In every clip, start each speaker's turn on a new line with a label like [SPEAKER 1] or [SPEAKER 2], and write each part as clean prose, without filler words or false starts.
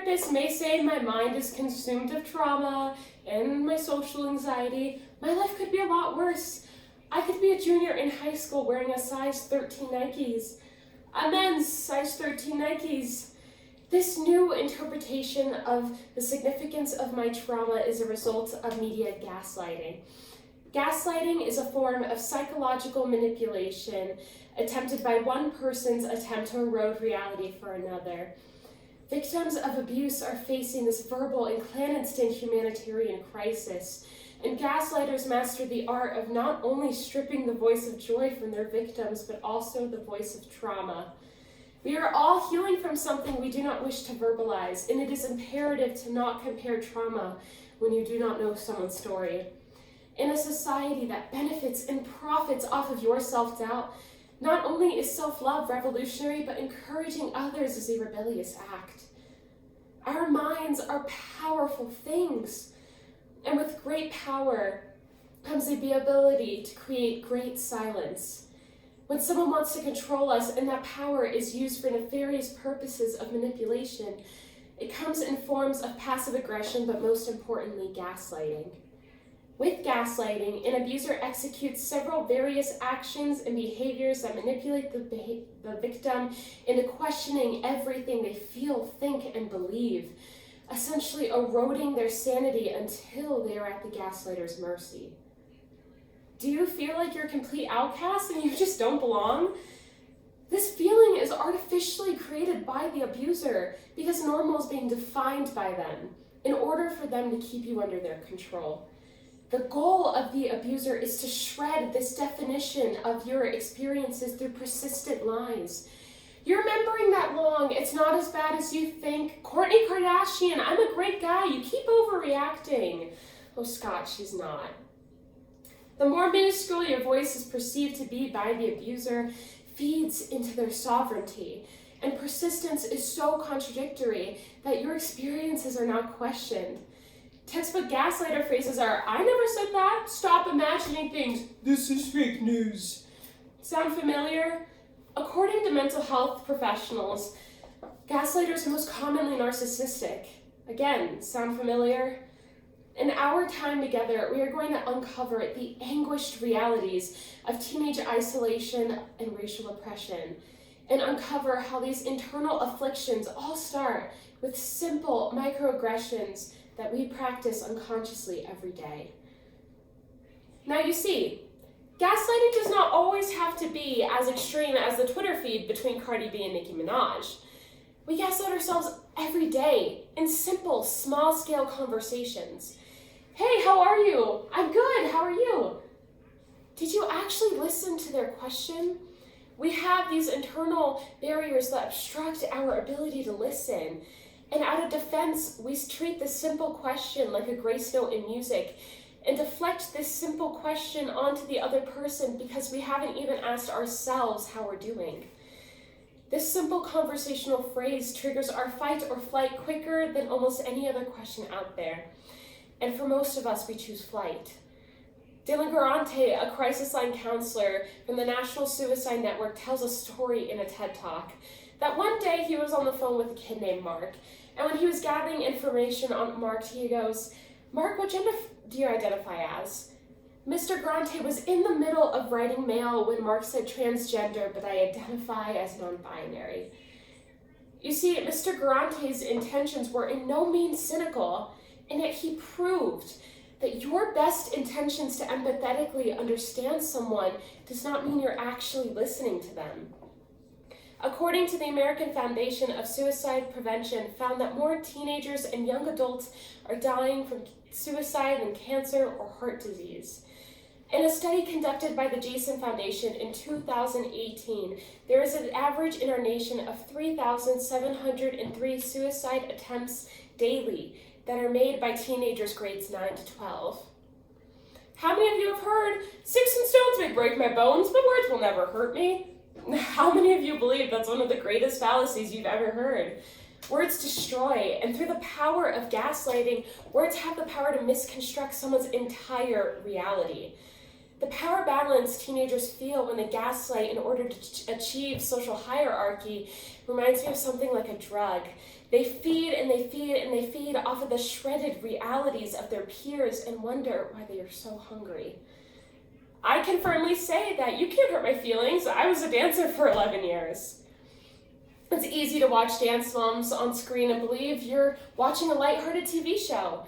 [SPEAKER 1] therapist may say my mind is consumed of trauma and my social anxiety, my life could be a lot worse. I could be a junior in high school wearing a size 13 Nikes. A men's size 13 Nikes. This new interpretation of the significance of my trauma is a result of media gaslighting. Gaslighting is a form of psychological manipulation attempted by one person's attempt to erode reality for another. Victims of abuse are facing this verbal and clandestine humanitarian crisis, and gaslighters master the art of not only stripping the voice of joy from their victims, but also the voice of trauma. We are all healing from something we do not wish to verbalize, and it is imperative to not compare trauma when you do not know someone's story. In a society that benefits and profits off of your self-doubt, not only is self-love revolutionary, but encouraging others is a rebellious act. Our minds are powerful things, and with great power comes the ability to create great silence. When someone wants to control us and that power is used for nefarious purposes of manipulation, it comes in forms of passive aggression, but most importantly, gaslighting. With gaslighting, an abuser executes several various actions and behaviors that manipulate the victim into questioning everything they feel, think, and believe, essentially eroding their sanity until they are at the gaslighter's mercy. Do you feel like you're a complete outcast and you just don't belong? This feeling is artificially created by the abuser because normal is being defined by them in order for them to keep you under their control. The goal of the abuser is to shred this definition of your experiences through persistent lies. You're remembering that long, it's not as bad as you think. Kourtney Kardashian, I'm a great guy, you keep overreacting. Oh, Scott, she's not. The more minuscule your voice is perceived to be by the abuser feeds into their sovereignty, and persistence is so contradictory that your experiences are not questioned. Textbook gaslighter phrases are, I never said that, stop imagining things, this is fake news. Sound familiar? According to mental health professionals, gaslighters are most commonly narcissistic. Again, sound familiar? In our time together, we are going to uncover the anguished realities of teenage isolation and racial oppression, and uncover how these internal afflictions all start with simple microaggressions that we practice unconsciously every day. Now you see, gaslighting does not always have to be as extreme as the Twitter feed between Cardi B and Nicki Minaj. We gaslight ourselves every day in simple, small-scale conversations. Hey, how are you? I'm good, how are you? Did you actually listen to their question? We have these internal barriers that obstruct our ability to listen. And out of defense, we treat this simple question like a grace note in music and deflect this simple question onto the other person because we haven't even asked ourselves how we're doing. This simple conversational phrase triggers our fight or flight quicker than almost any other question out there. And for most of us, we choose flight. Dylan Garante, a crisis line counselor from the National Suicide Network, tells a story in a TED Talk that one day he was on the phone with a kid named Mark, and when he was gathering information on Mark, he goes, Mark, what gender do you identify as? Mr. Garante was in the middle of writing mail when Mark said transgender, but I identify as non-binary. You see, Mr. Garante's intentions were in no means cynical, and yet he proved that your best intentions to empathetically understand someone does not mean you're actually listening to them. According to the American Foundation of Suicide Prevention, found that more teenagers and young adults are dying from suicide than cancer or heart disease. In a study conducted by the Jason Foundation in 2018, there is an average in our nation of 3,703 suicide attempts daily that are made by teenagers grades 9 to 12. How many of you have heard, sticks and stones may break my bones, but words will never hurt me? How many of you believe that's one of the greatest fallacies you've ever heard? Words destroy, and through the power of gaslighting, words have the power to misconstruct someone's entire reality. The power balance teenagers feel when they gaslight in order to achieve social hierarchy reminds me of something like a drug. They feed and they feed and they feed off of the shredded realities of their peers and wonder why they are so hungry. I can firmly say that you can't hurt my feelings. I was a dancer for 11 years. It's easy to watch dance moms on screen and believe you're watching a lighthearted TV show.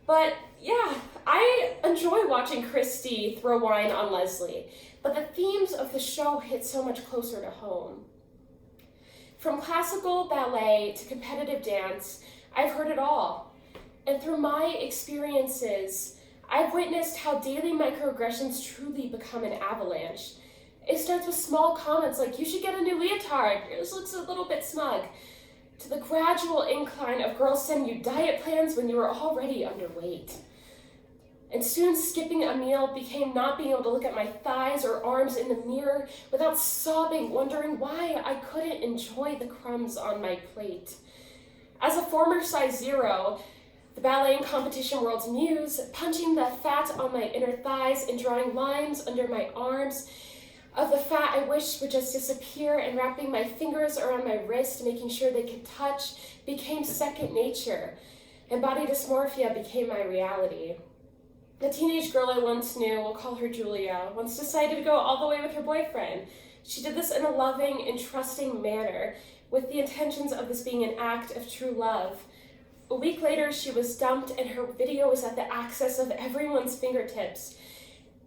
[SPEAKER 1] But yeah, I enjoy watching Christy throw wine on Leslie, but the themes of the show hit so much closer to home. From classical ballet to competitive dance, I've heard it all. And through my experiences, I've witnessed how daily microaggressions truly become an avalanche. It starts with small comments like, you should get a new leotard, yours looks a little bit smug, to the gradual incline of girls sending you diet plans when you were already underweight. And soon skipping a meal became not being able to look at my thighs or arms in the mirror without sobbing, wondering why I couldn't enjoy the crumbs on my plate. As a former size 0, the ballet and competition world's muse, punching the fat on my inner thighs and drawing lines under my arms of the fat I wish would just disappear and wrapping my fingers around my wrist, making sure they could touch, became second nature, and body dysmorphia became my reality. The teenage girl I once knew, we'll call her Julia, once decided to go all the way with her boyfriend. She did this in a loving and trusting manner, with the intentions of this being an act of true love. A week later, she was dumped and her video was at the access of everyone's fingertips.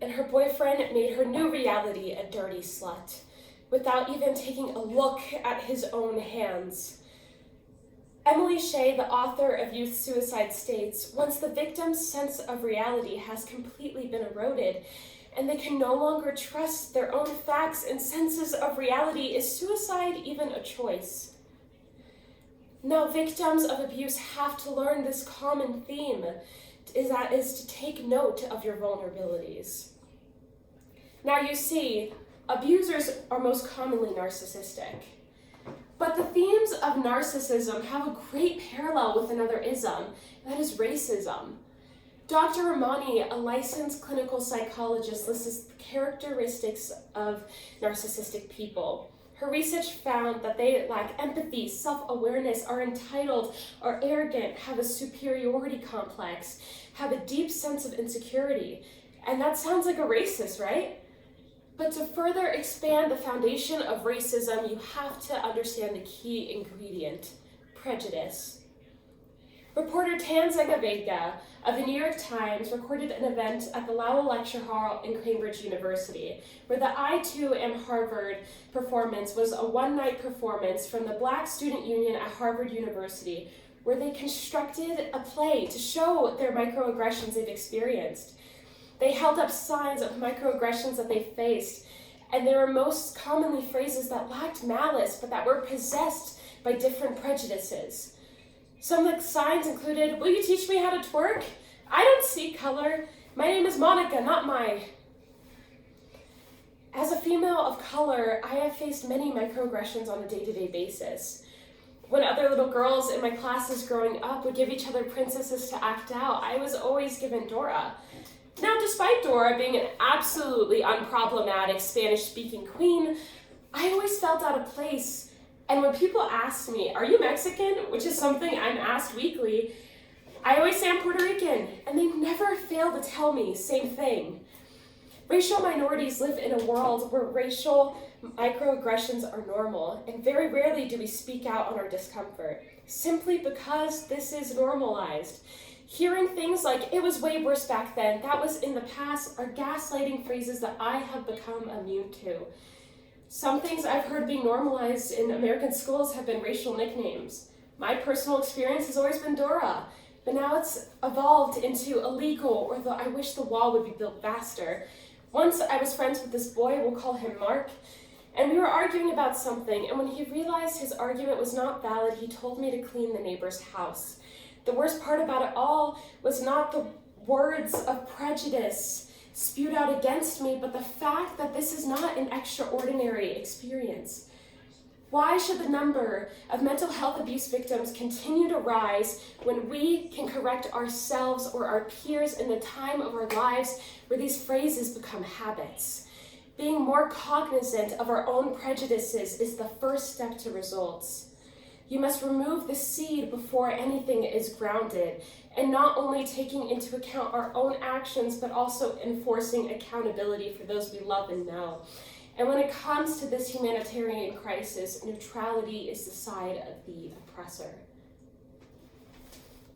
[SPEAKER 1] And her boyfriend made her new reality a dirty slut, without even taking a look at his own hands. Emily Shea, the author of Youth Suicide, states, once the victim's sense of reality has completely been eroded, and they can no longer trust their own facts and senses of reality, is suicide even a choice? Now, victims of abuse have to learn this common theme, is to take note of your vulnerabilities. Now you see, abusers are most commonly narcissistic. But the themes of narcissism have a great parallel with another ism, that is racism. Dr. Ramani, a licensed clinical psychologist, lists the characteristics of narcissistic people. Her research found that they lack empathy, self-awareness, are entitled, are arrogant, have a superiority complex, have a deep sense of insecurity. And that sounds like a racist, right? But to further expand the foundation of racism, you have to understand the key ingredient, prejudice. Reporter Tanzanga Vega of the New York Times recorded an event at the Lowell Lecture Hall in Cambridge University, where the I Too Am Harvard performance was a one-night performance from the Black Student Union at Harvard University, where they constructed a play to show their microaggressions they've experienced. They held up signs of microaggressions that they faced, and they were most commonly phrases that lacked malice, but that were possessed by different prejudices. Some of the signs included, will you teach me how to twerk? I don't see color. My name is Monica, not my. As a female of color, I have faced many microaggressions on a day-to-day basis. When other little girls in my classes growing up would give each other princesses to act out, I was always given Dora. Now, despite Dora being an absolutely unproblematic Spanish-speaking queen, I always felt out of place. And when people asked me, are you Mexican? Which is something I'm asked weekly, I always say I'm Puerto Rican, and they never fail to tell me same thing. Racial minorities live in a world where racial microaggressions are normal, and very rarely do we speak out on our discomfort, simply because this is normalized. Hearing things like, it was way worse back then, that was in the past, are gaslighting phrases that I have become immune to. Some things I've heard being normalized in American schools have been racial nicknames. My personal experience has always been Dora, but now it's evolved into illegal, or the I wish the wall would be built faster. Once I was friends with this boy, we'll call him Mark, and we were arguing about something, and when he realized his argument was not valid, he told me to clean the neighbor's house. The worst part about it all was not the words of prejudice spewed out against me, but the fact that this is not an extraordinary experience. Why should the number of mental health abuse victims continue to rise when we can correct ourselves or our peers in the time of our lives where these phrases become habits? Being more cognizant of our own prejudices is the first step to results. You must remove the seed before anything is grounded, and not only taking into account our own actions, but also enforcing accountability for those we love and know. And when it comes to this humanitarian crisis, neutrality is the side of the oppressor.